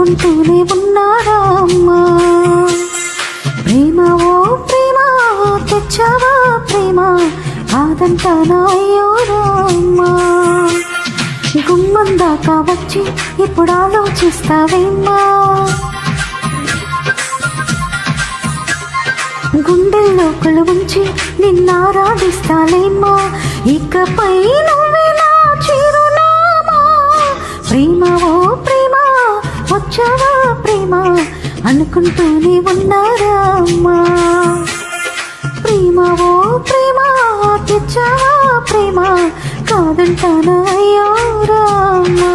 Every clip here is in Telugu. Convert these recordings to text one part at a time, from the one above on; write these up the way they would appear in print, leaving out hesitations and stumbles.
అనుకుంటూనే ఉన్నారా అమ్మా? ప్రేమ ఓ ప్రేమ తెచ్చావా ప్రేమ, కాదంటానా అయ్యో రామ్మా. గుమ్మం దాకా వచ్చి ఇప్పుడు ఆలోచిస్తావేమ్మా? గుండెల్లో కొలువుంచి నిన్నారాధిస్తాలేమ్మా. ఇకపై నువ్వే నా చిరునామా. ప్రేమ ఓ ప్రేమ వచ్చావా ప్రేమ, అనుకుంటూనే ఉన్నారా అమ్మా? ప్రేమ ఓ ప్రేమ తెచ్చావా ప్రేమ, కాదంటానా అయ్యో రామ్మా.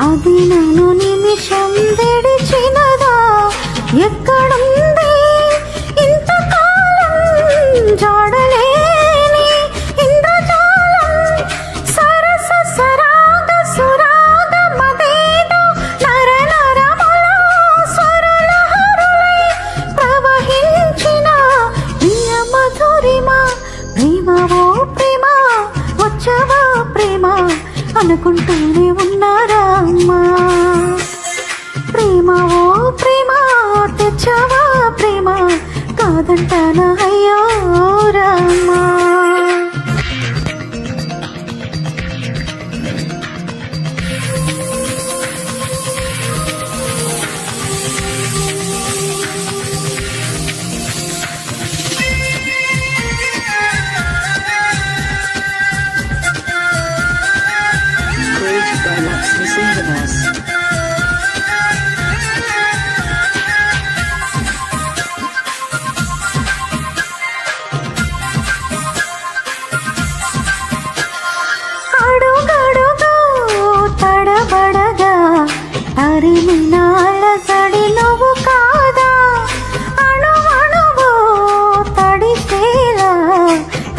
అది నన్ను నిమిషం విడిచినదా, ఎక్కడుంది ఇంతకాలం జాడలేని ఇంద్రజాలం. సరస సరాగ సురాగ మదేదో నర నరములో స్వరలహరులై ప్రవహించిన ప్రియ మధురిమ. ప్రేమ ఓ ప్రేమ వచ్చావా ప్రేమ, అనుకుంటూనే ఉన్నారా అమ్మా? ప్రేమ ఓ ప్రేమ తెచ్చావా ప్రేమ, కాదంటానా అయ్యో రామ్మా. తరిమినాల సడి నువ్వు కాదా, అణువణువు తడిసేలా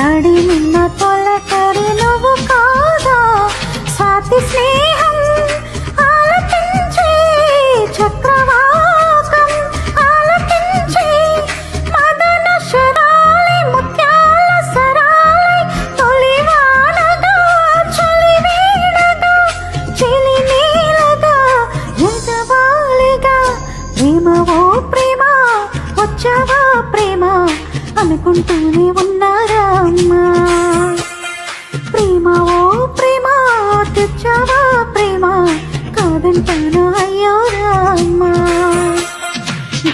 తడిమిన తొలకరి నువ్వు కాదా. సాతి స్నేహం ఆలపించే చక్రవాకం ఆలపించే మదన శరాలి ముత్యాల సరాలి తొలివానగా చలి వీడగా చెలి నీలగా యజవాలిగా. ప్రేమ ఓ ప్రేమ వచ్చావా ప్రేమ, అనుకుంటూనే ఉన్నారా అమ్మా? ప్రేమ ఓ ప్రేమ తెచ్చావా ప్రేమ, కాదంటానా అయ్యో రామ్మా.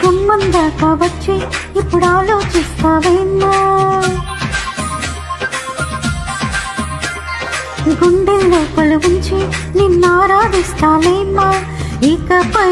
గుమ్మం దాకా వచ్చి ఇప్పుడు ఆలోచిస్తావేమ్మా? గుండెల్లో కొలువుంచి నిన్నారాధిస్తాలేమ్మా. ఇకపై